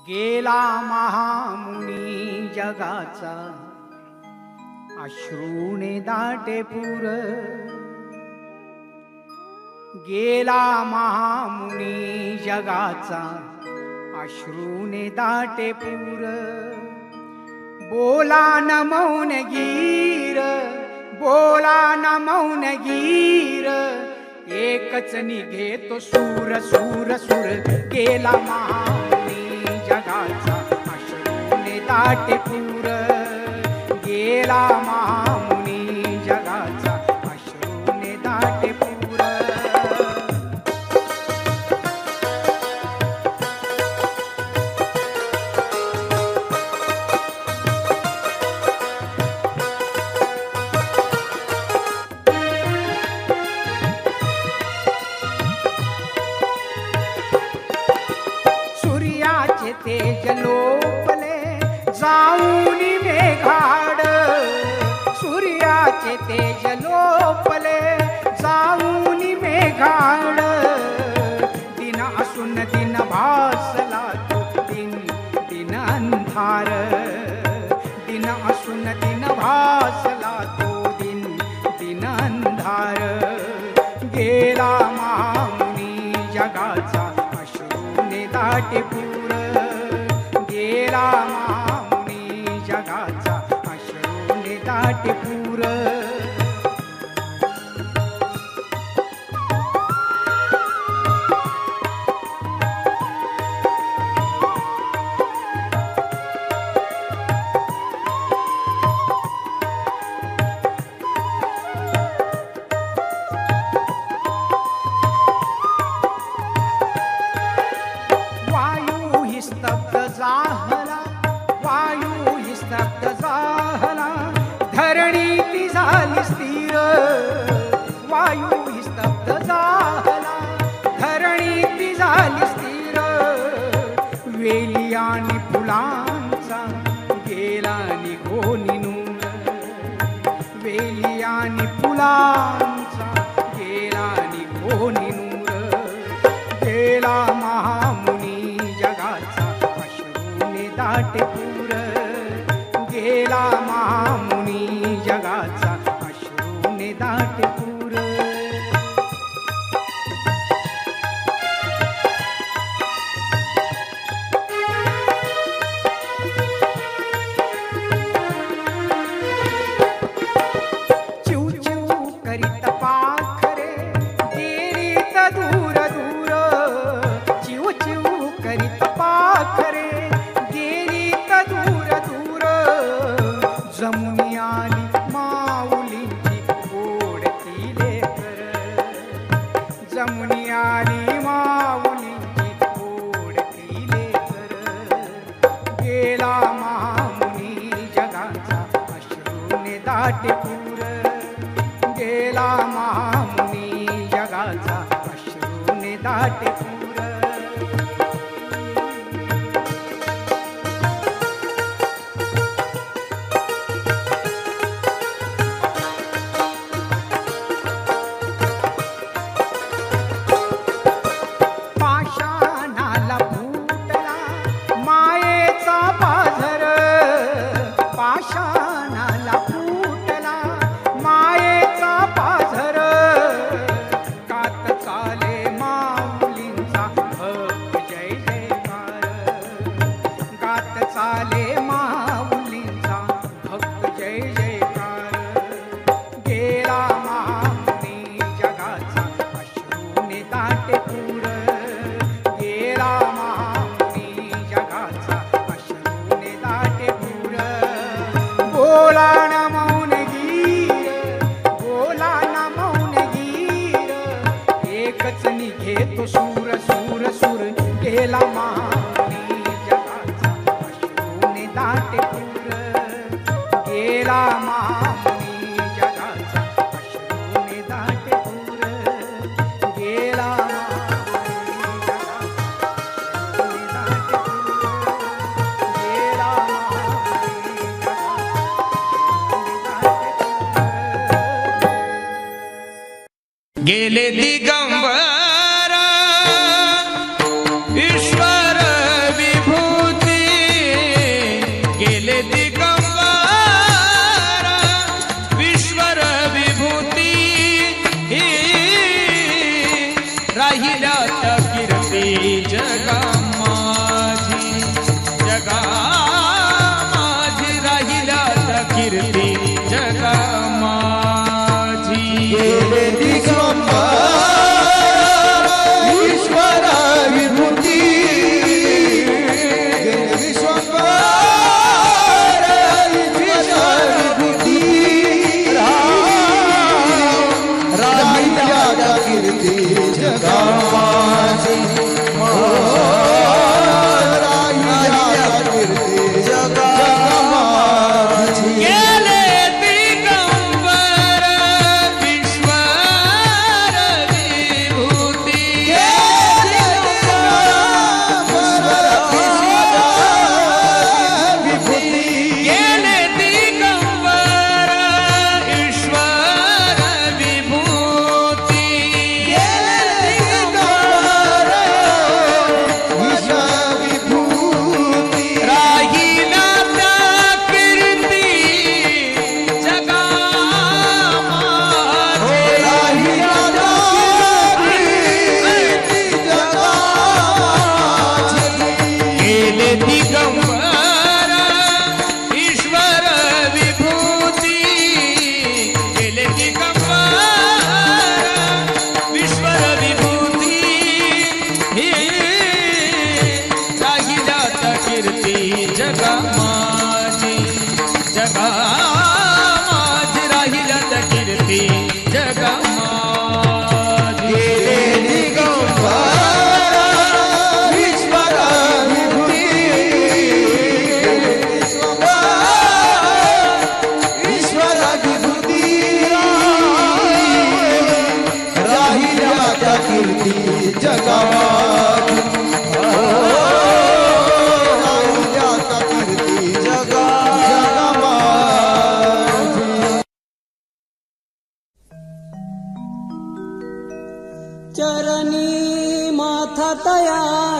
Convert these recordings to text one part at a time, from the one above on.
गेला महामुनी जगाचा, अश्रूने दाटे पूर. गेला महामुनी जगाचा, अश्रूने दाटे पूर. बोला न मौन गीर, बोला न मौन गीर, एकच निघेतो सूर सूर सूर. गेला महामुनी जगाचा, अश्रूने दाटे पूर. गेला महामुनी जगाचा, अश्रूने दाटे पूर. सूर्याचे तेज लोपले जाऊन मेघाड. सूर्याचे तेज लोपले जाऊन मेघाड. दिन असून दिन भासला तो दिन दिन अंधार. दिन असून दिन भासला तो दिन दिन अंधार. गेला महामुनी जगाचा, अश्रूने दाटे पूर. गेला महामुनी जगाचा, अश्रूने दाटे पूर. स्तब्ध झाला, वायू ही स्तब्ध झाला, धरणी ती झाली स्थिर. वायू ही स्तब्ध झाला, धरणी ती झाली स्थिर. वेली आणि फुलांचा गेला निघून नूर. वेली आणि फुलांचा गेला निघून नूर. गेला महामुनी जगाचा, अश्रूने दाटे पूर. गेला महामुनी जगाचा, अश्रूने दाटे पूर. चिव चिव करीत पाखरे गेलीत दूर दूर. चिव चिव करीत पाखरे गेलीत दूर दूर. जमुनी आली माऊलींची ओढती लेकर. जमुनी आली माऊलींची ओढती लेकर. गेला महामुनी जगाचा, अश्रूने दाटे पूर. गेला महामुनी जगाचा, अश्रूने दाटे पूर. पाषाणाला फुटला मायेचा पाझर. पाषाणाला फुटला मायेचा पाझर. गात चाले माऊलींचा भक्त जय जयकार. गात चाले माऊलींचा भक्त जय जयकार. गेला महामुनी जगाचा, अश्रूने दाटे पूर. गेला महामुनी जगाचा, अश्रूने दाटे पूर. बोला न मौन गीर, बोला न मौन गीर, एकच निघेतो सूर सूर सूर. गेला महामुनी जगाचा, अश्रूने दाटे पूर. गेला महामुनी जगाचा, अश्रूने दाटे पूर. गेला महामुनी जगाचा, अश्रूने दाटे पूर. गेला महामुनी जगाचा, गेले दिगंबर ईश्वर विभूती.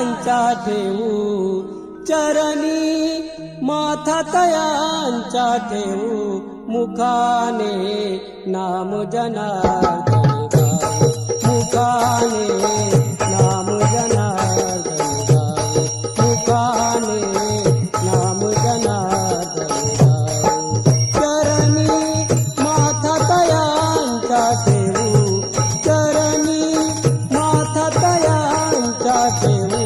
तयांचा ठेवू चरणी, माथा तयांचा ठेवू मुखाने नाम जनार्दन गाऊ, मुखाने नाम जनार्दन गाऊ, मुखाने नाम जनार्दन गाऊ. चरणी माथा तयांचा ठेवू, चरणी माथा तयांचा ठेवू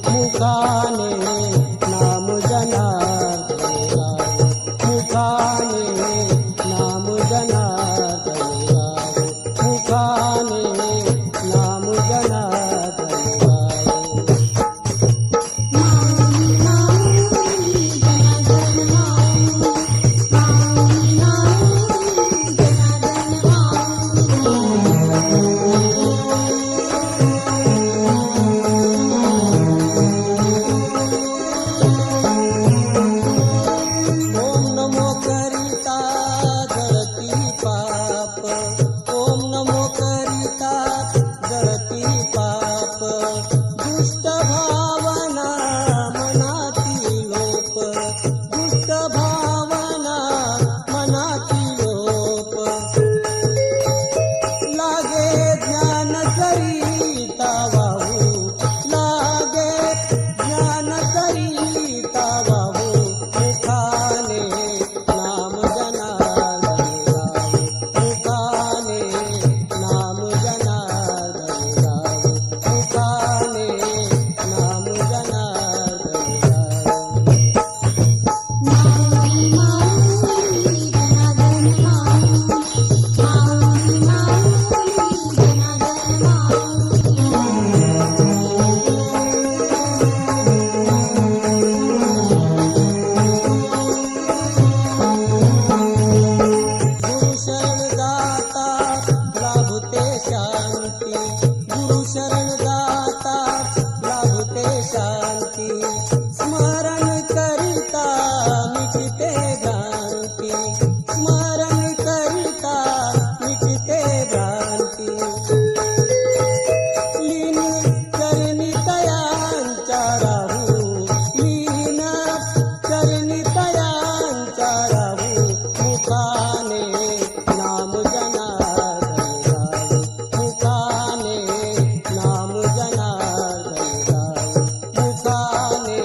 मुखाने नाम जनार्दन गाऊ, मुखाने नाम जनार्दन गाऊ, मुखाने नाम जनार्दन गाऊ. ओम नमो करिता जळती पाप, ओम नमो करिता जळती पाप. दुष्ट भावना मनाती लोप, दुष्ट भावना मनाती लोप. लागे ज्ञान करिता वाहू, लागे ज्ञान करिता वाहू मुखाने नाम जनार्दन गाऊ, मुखाने नाम जनार्दन गाऊ, मुखाने नाम जनार्दन गाऊ. गुरु शरण गाता लाभते शांती, गुरु शरण गाता लाभते शांती. स्मरण करिता मिटते भ्रांती, स्मरण करिता मिटते भ्रांती. लीन चरणी तयांचा राहू, लीन चरणी तयांचा राहू मुखाने नाम जनार्दन गाऊ, मुखाने नाम जनार्दन गाऊ, मुखाने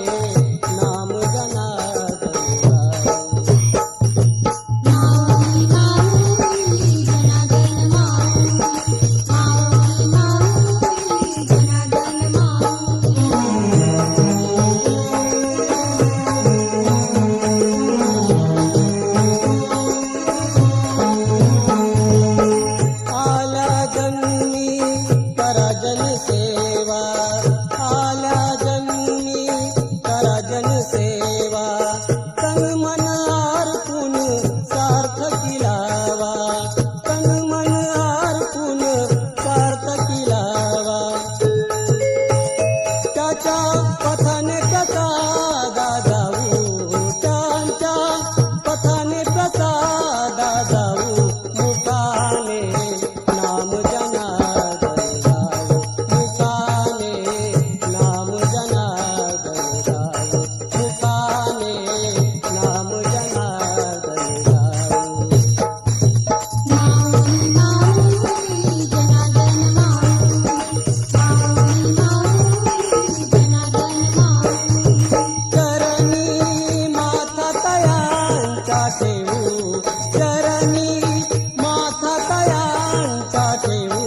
नाम जनार्दन गाऊ. आल्या जन्मी करा जनसेवा, आल्या जन्मी करा जनसेवा. तन मन अर्पून सार्थकी लावा, तन मन अर्पून सार्थकी लावा. त्याच्या पथाने प्रसादा जाऊ, त्यांच्या पथाने प्रसादा जाऊ मुखाने नाम जनार्दन गाऊ, मुखाने नाम जनार्दन गाऊ, मुखाने नाम जनार्दन गाऊ. चरणी माथा तयांचा ठेवू, चरणी माथा तयांचा ठेवू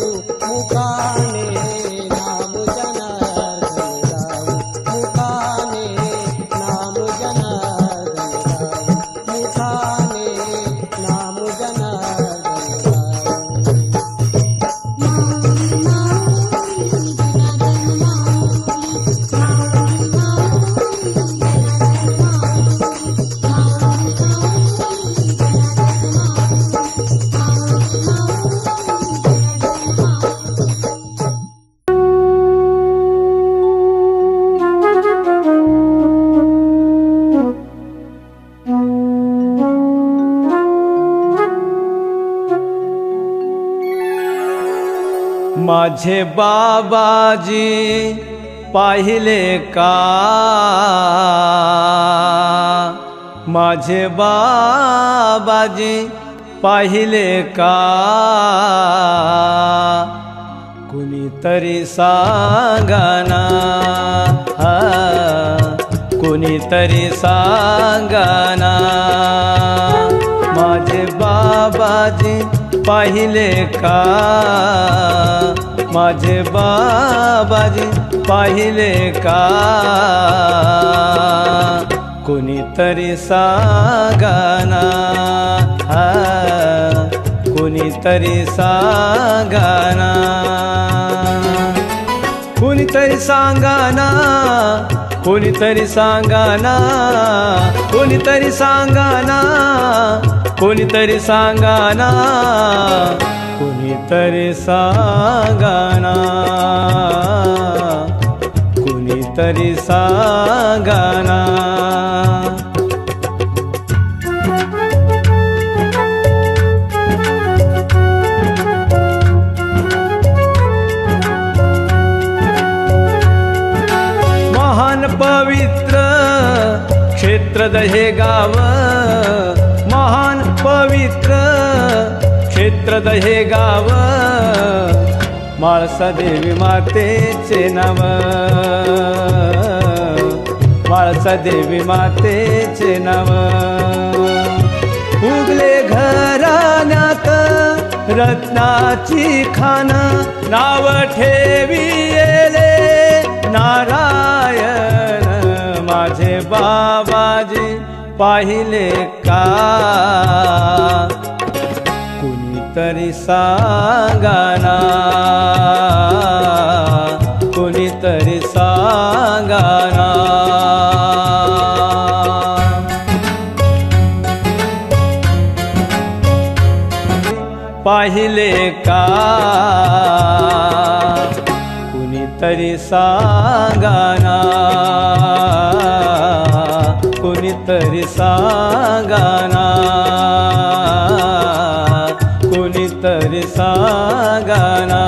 मुखाने नाम जनार्दन गाऊ, मुखाने नाम जनार्दन गाऊ, मुखाने नाम जनार्दन गाऊ. माझे बाबाजी पाहिले का माझे बाबाजी पाहिले का कुणीतरी सांगाना कुणीतरी सांगाना माझे बाबाजी पाहिले का माझे बाबाजी पाहिले का कुणीतरी सांगाना कुणीतरी सांगाना कुणीतरी सांगाना कुणीतरी सांगाना कुणीतरी सांगाना कुणीतरी सांगाना कुणीतरी सांगाना कुणीतरी सांगाना महान पवित्र क्षेत्र हे गाव महान पवित्र क्षेत्र हे गाव म्हाळसा देवी मातेचे नाव म्हाळसा देवी मातेचे नाव उगले घराण्यात रत्नाची खान नाव ठेविले नारायण माझे बाबाजी पाहिले का कुणीतरी सांगाना कुणीतरी सांगाना पाहिले का कुणीतरी सांगाना कुणीतरी सांगाना कुणीतरी सांगाना